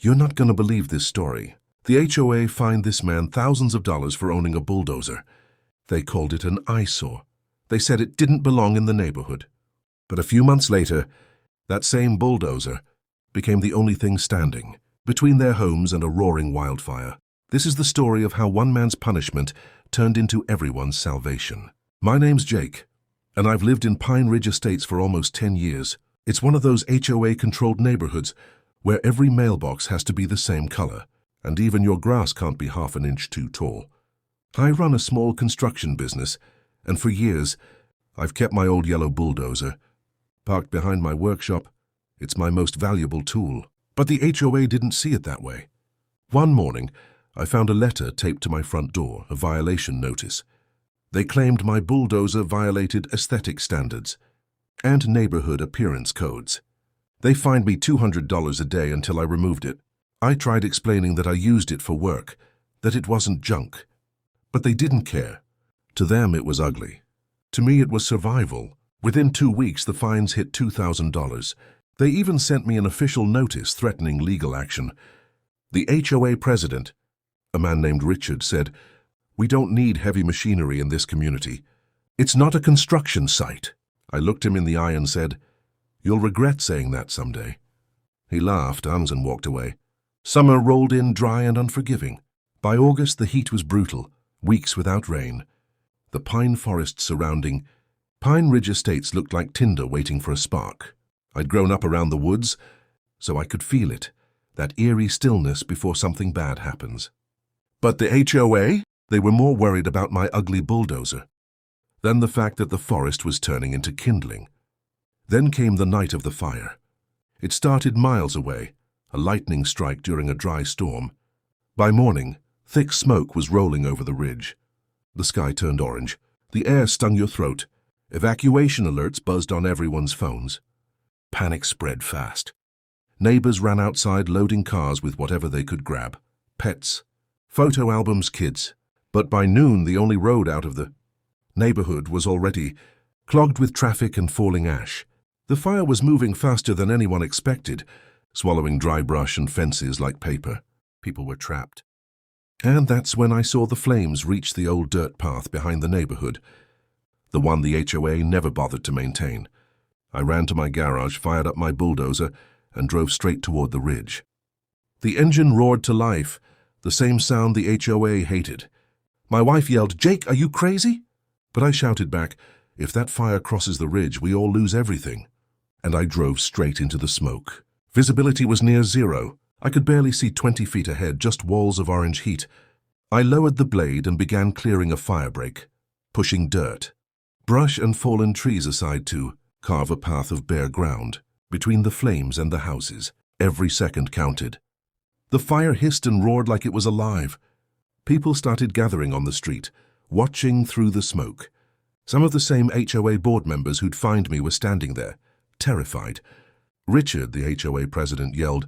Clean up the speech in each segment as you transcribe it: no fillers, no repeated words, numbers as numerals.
You're not going to believe this story. The HOA fined this man thousands of dollars for owning a bulldozer. They called it an eyesore. They said it didn't belong in the neighborhood. But a few months later, that same bulldozer became the only thing standing between their homes and a roaring wildfire. This is the story of how one man's punishment turned into everyone's salvation. My name's Jake, and I've lived in Pine Ridge Estates for almost 10 years. It's one of those HOA-controlled neighborhoods where every mailbox has to be the same color, and even your grass can't be half an inch too tall. I run a small construction business, and for years, I've kept my old yellow bulldozer parked behind my workshop. It's my most valuable tool. But the HOA didn't see it that way. One morning, I found a letter taped to my front door, a violation notice. They claimed my bulldozer violated aesthetic standards and neighborhood appearance codes. They fined me $200 a day until I removed it. I tried explaining that I used it for work, that it wasn't junk. But they didn't care. To them, it was ugly. To me, it was survival. Within 2 weeks, the fines hit $2,000. They even sent me an official notice threatening legal action. The HOA president, a man named Richard, said, "We don't need heavy machinery in this community. It's not a construction site." I looked him in the eye and said, "You'll regret saying that someday." He laughed, and walked away. Summer rolled in dry and unforgiving. By August, the heat was brutal, weeks without rain. The pine forests surrounding Pine Ridge Estates looked like tinder waiting for a spark. I'd grown up around the woods, so I could feel it, that eerie stillness before something bad happens. But the HOA? They were more worried about my ugly bulldozer than the fact that the forest was turning into kindling. Then came the night of the fire. It started miles away, a lightning strike during a dry storm. By morning, thick smoke was rolling over the ridge. The sky turned orange. The air stung your throat. Evacuation alerts buzzed on everyone's phones. Panic spread fast. Neighbors ran outside loading cars with whatever they could grab. Pets, photo albums, kids. But by noon, the only road out of the neighborhood was already clogged with traffic and falling ash. The fire was moving faster than anyone expected, swallowing dry brush and fences like paper. People were trapped. And that's when I saw the flames reach the old dirt path behind the neighborhood, the one the HOA never bothered to maintain. I ran to my garage, fired up my bulldozer, and drove straight toward the ridge. The engine roared to life, the same sound the HOA hated. My wife yelled, "Jake, are you crazy?" But I shouted back, "If that fire crosses the ridge, we all lose everything." And I drove straight into the smoke. Visibility was near zero. I could barely see 20 feet ahead, just walls of orange heat. I lowered the blade and began clearing a firebreak, pushing dirt, brush and fallen trees aside to carve a path of bare ground between the flames and the houses. Every second counted. The fire hissed and roared like it was alive. People started gathering on the street, watching through the smoke. Some of the same HOA board members who'd fined me were standing there, terrified. Richard, the HOA president, yelled,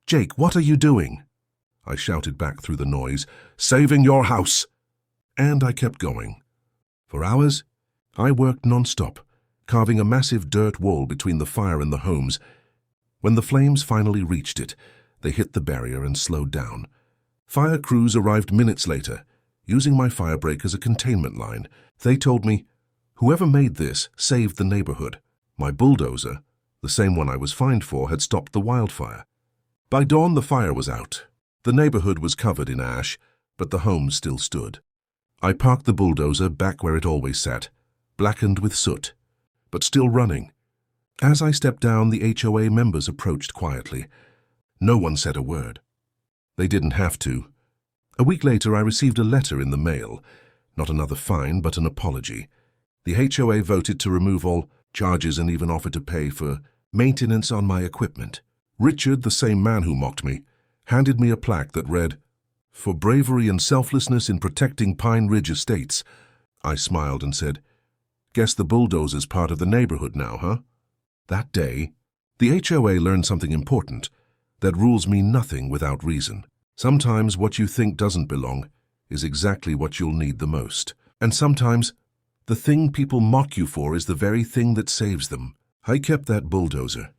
"Jake, what are you doing?" I shouted back through the noise, "Saving your house!" And I kept going. For hours, I worked non-stop, carving a massive dirt wall between the fire and the homes. When the flames finally reached it, they hit the barrier and slowed down. Fire crews arrived minutes later, using my firebreak as a containment line. They told me, "Whoever made this saved the neighborhood." My bulldozer, the same one I was fined for, had stopped the wildfire. By dawn, the fire was out. The neighborhood was covered in ash, but the homes still stood. I parked the bulldozer back where it always sat, blackened with soot, but still running. As I stepped down, the HOA members approached quietly. No one said a word. They didn't have to. A week later, I received a letter in the mail. Not another fine, but an apology. The HOA voted to remove all charges and even offered to pay for maintenance on my equipment. Richard, the same man who mocked me, handed me a plaque that read, "For bravery and selflessness in protecting Pine Ridge Estates." I smiled and said, "Guess the bulldozer's part of the neighborhood now, huh?" That day, the HOA learned something important, that rules mean nothing without reason. Sometimes what you think doesn't belong is exactly what you'll need the most. And sometimes the thing people mock you for is the very thing that saves them. I kept that bulldozer,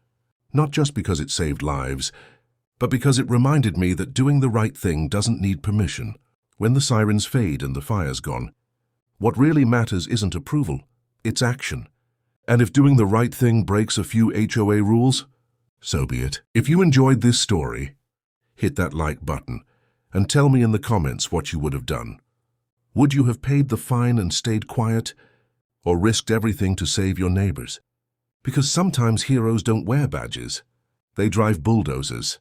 not just because it saved lives, but because it reminded me that doing the right thing doesn't need permission. When the sirens fade and the fire's gone, what really matters isn't approval, it's action. And if doing the right thing breaks a few HOA rules, so be it. If you enjoyed this story, hit that like button and tell me in the comments what you would have done. Would you have paid the fine and stayed quiet, or risked everything to save your neighbors? Because sometimes heroes don't wear badges. They drive bulldozers.